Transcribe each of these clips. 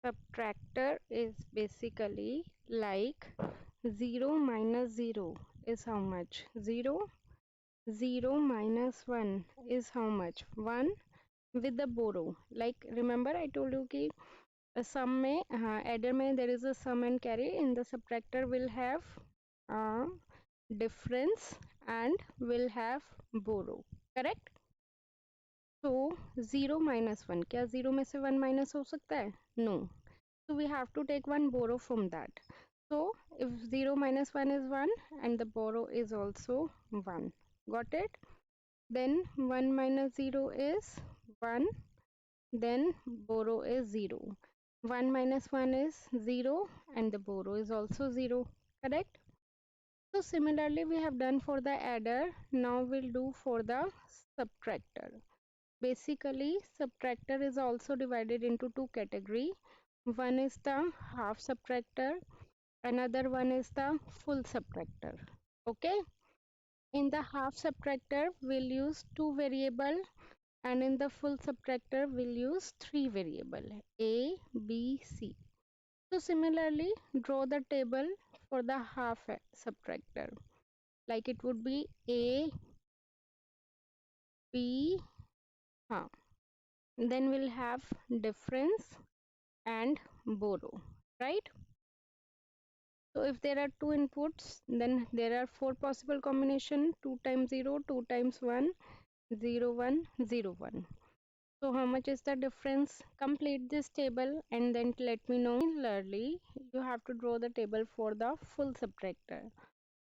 Subtractor is basically like 0 minus 0 is how much? 0. 0 minus 1 is how much? 1 with the borrow. Like remember I told you कि sum में adder में there is a sum and carry. In the subtractor will have uh, difference and will have borrow. Correct? So 0 minus 1. क्या 0 में से 1 minus हो सकता है? No. So we have to take one borrow from that. So if 0 minus 1 is 1 and the borrow is also 1. Got it? Then 1 minus 0 is 1. Then borrow is 0. 1 minus 1 is 0 and the borrow is also 0. Correct? So similarly we have done for the adder. Now we'll do for the subtractor. Basically subtractor is also divided into two categories. One is the half subtractor, another one is the full subtractor. Okay, in the half subtractor we'll use two variable and in the full subtractor we'll use three variable a, b, c. So similarly draw the table for the half subtractor, like it would be a, b, then we'll have difference and borrow, right? So if there are two inputs, then there are four possible combination: 2 times 0, 2 times 1, 0, 1, 0, 1. So how much is the difference? Complete this table and then let me know. Similarly, you have to draw the table for the full subtractor.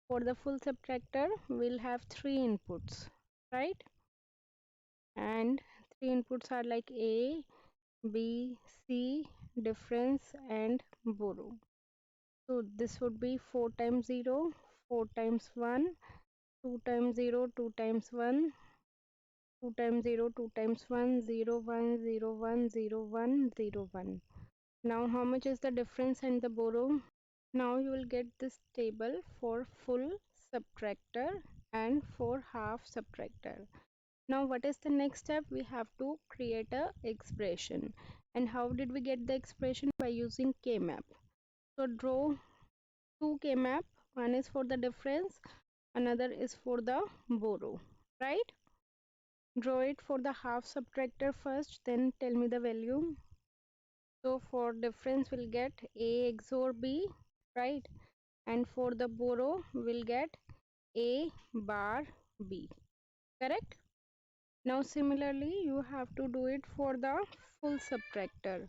For the full subtractor, we'll have three inputs, right? And three inputs are like A, B, C, difference and borrow. So this would be 4 times 0, 4 times 1, 2 times 0, 2 times 1, 2 times 0, 2 times 1, 0, 1, 0, 1, 0, 1, 0, 1. Now how much is the difference and the borrow? Now you will get this table for full subtractor and for half subtractor. Now what is the next step? We have to create a expression. And how did we get the expression? By using K-map. So draw two K-map. One is for the difference, another is for the borrow, right? Draw it for the half subtractor first, then tell me the value. So for difference we'll get A XOR B, right? And for the borrow we'll get A bar B, correct? Now similarly you have to do it for the full subtractor.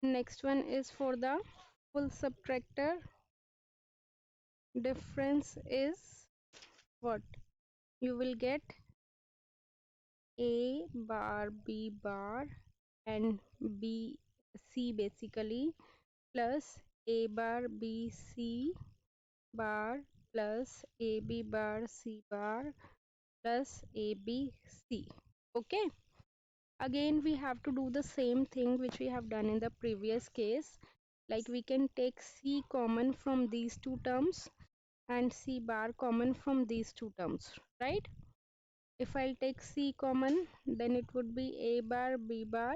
Next one is for the full subtractor. Difference is what? You will get A bar B bar and B C basically plus A bar B C bar plus AB bar C bar plus ABC. Okay, again we have to do the same thing which we have done in the previous case. Like we can take C common from these two terms and C bar common from these two terms, right? If I'll take C common, then it would be A bar B bar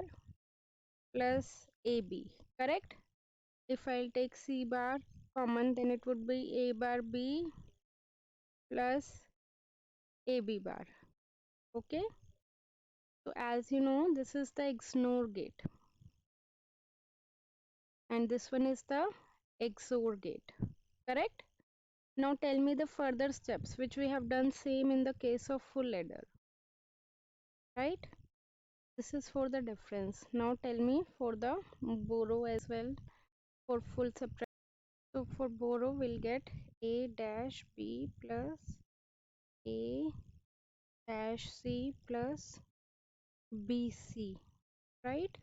plus AB, correct? If I'll take C bar common, then it would be A bar B plus AB bar. Okay, so as you know, this is the XNOR gate and this one is the XOR gate, correct? Now tell me the further steps which we have done same in the case of full adder, right? This is for the difference. Now tell me for the borrow as well, for full subtract. So for borrow we'll get A dash B plus A dash C plus BC, right?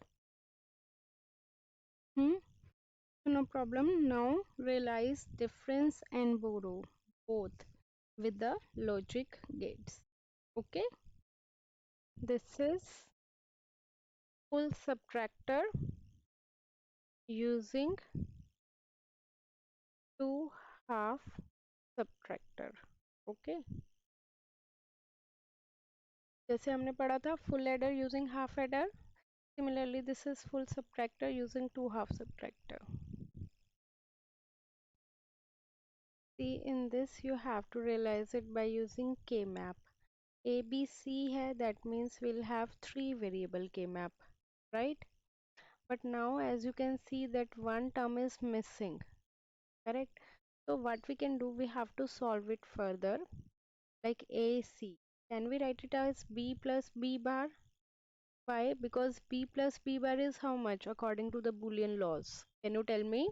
So no problem. Now realize difference and borrow both with the logic gates. Okay, this is full subtractor using two half subtractor. Okay, जैसे हमने पढ़ा था full adder using half adder, Similarly, this is full subtractor using two half subtractor. See, in this you have to realize it by using K map. A, B, C hai, that means we'll have three variable K map, right? But now as you can see that one term is missing, correct? So what we can do, we have to solve it further, like AC. Can we write it as B plus B bar? Why? Because B plus B bar is how much according to the Boolean laws? Can you tell me?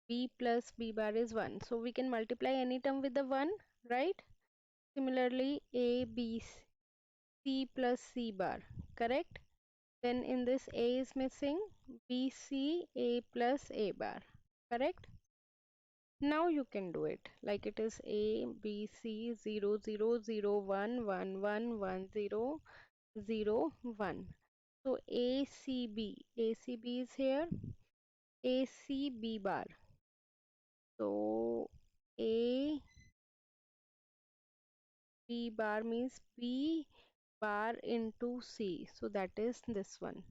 B plus B bar is 1. So we can multiply any term with the 1, right? Similarly, A, B, C plus C bar, correct? Then in this A is missing, B, C, A plus A bar, correct? Now you can do it like it is A, B, C, 0, 0, 0, 1, 1, 1, 1, 0, 0, 1. So ACB is here, ACB bar. So A B bar means B bar into C. So that is this one.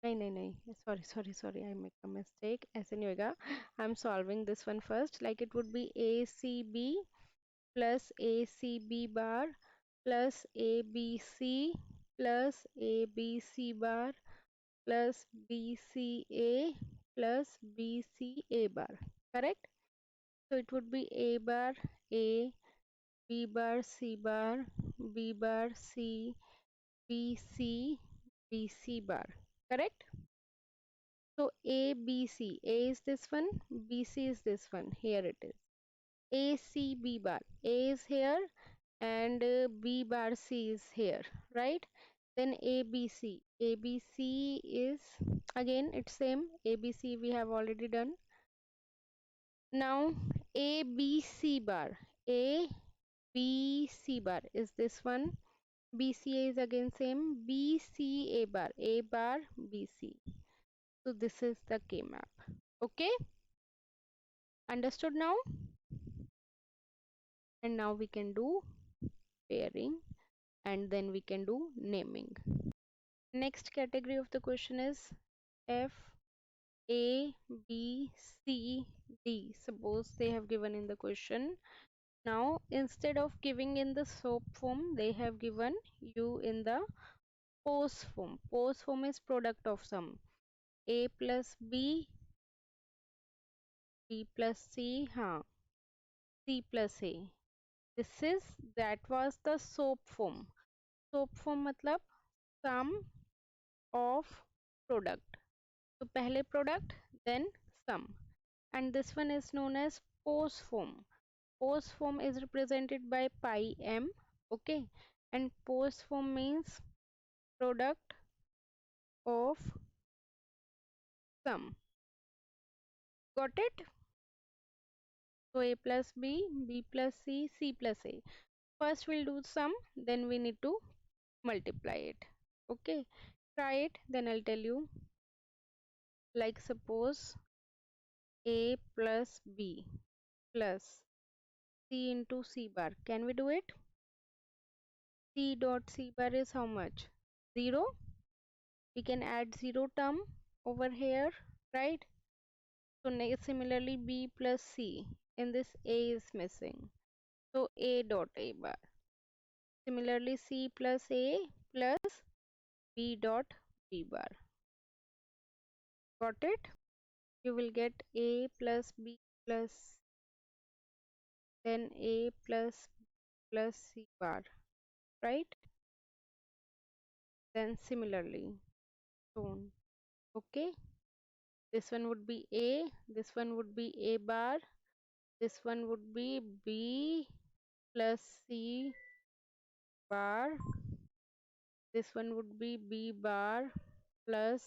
No. Sorry. I make a mistake. ऐसे नहीं होगा. I'm solving this one first. Like it would be ACB plus ACB bar plus ABC plus ABC bar plus BCA plus BCA bar. Correct? So it would be A bar A, B bar C bar, B bar C, B C, B C bar. Correct? So A, B, C. A is this one, B, C is this one. Here it is. A, C, B bar. A is here and B bar C is here, right? Then A, B, C. A, B, C is again it's same. A, B, C we have already done. Now A, B, C bar. A, B, C bar is this one. BCA is again same. BCA bar. A bar, BC. So this is the K map. Okay, understood now? And now we can do pairing and then we can do naming. Next category of the question is F, A, B, C, D. Suppose they have given in the question. Now instead of giving in the SOAP form, they have given you in the POS form. POS form is product of sum. A plus B, B plus C, C plus A. That was the SOAP form. SOAP form matlab sum of product. So pehle product, then sum. And this one is known as POS form. POS form is represented by pi m. Okay. And POS form means product of sum. Got it? So A plus B, B plus C, C plus A. First we'll do sum, then we need to multiply it. Okay. Try it, then I'll tell you. Like suppose A plus B plus C into C bar. Can we do it? C dot C bar is how much? 0. We can add 0 term over here, right? So similarly B plus C. In this A is missing. So A dot A bar. Similarly C plus A plus B dot B bar. Got it? You will get A plus B plus then A plus C bar, right? Then similarly shown. Okay, this one would be A, this one would be A bar, this one would be B plus C bar, this one would be B bar plus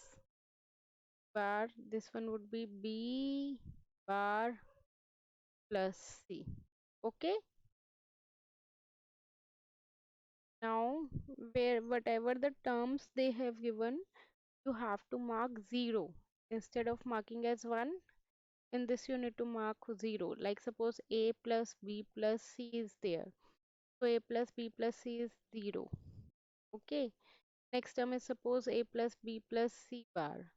bar, this one would be B bar plus C. Okay, now whatever the terms they have given, you have to mark 0 instead of marking as 1. In this you need to mark 0. Like suppose A plus B plus C is there, so A plus B plus C is 0. Okay, Next term is suppose a plus b plus c bar.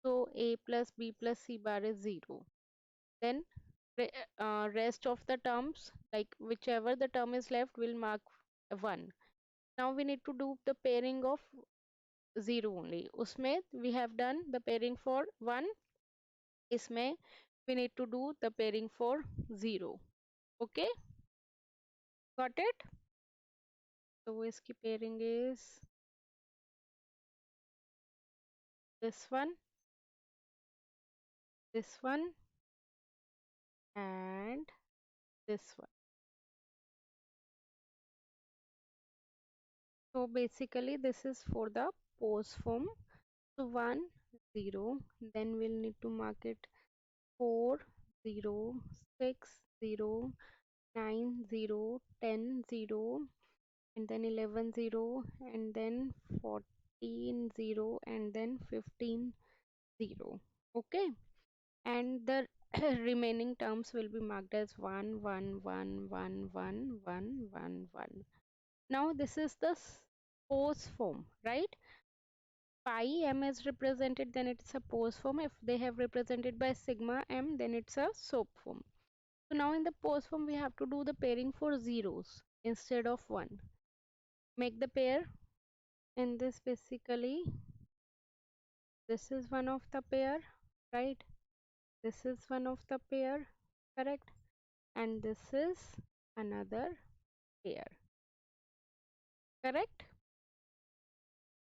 So a plus b plus c bar is 0. Then rest of the terms, like whichever the term is left, will mark 1. Now we need to do the pairing of 0 only. Usme we have done the pairing for 1. Isme we need to do the pairing for 0. Okay, got it? So iski pairing is this one, and this one. So basically this is for the pose form. So 1 0, then we'll need to mark it 4 0, 6 0, 9 0, 10 0, and then 11 0, and then 14 0, and then 15 0. Okay, and the remaining terms will be marked as 1 1 1 1 1 1 1 1. Now this is the pose form, right? Pi m is represented, then it's a pose form. If they have represented by sigma m, then it's a SOAP form. So now in the pose form we have to do the pairing for zeros instead of 1. Make the pair in this. Basically this is one of the pair, right? This is one of the pair, correct? And this is another pair, correct?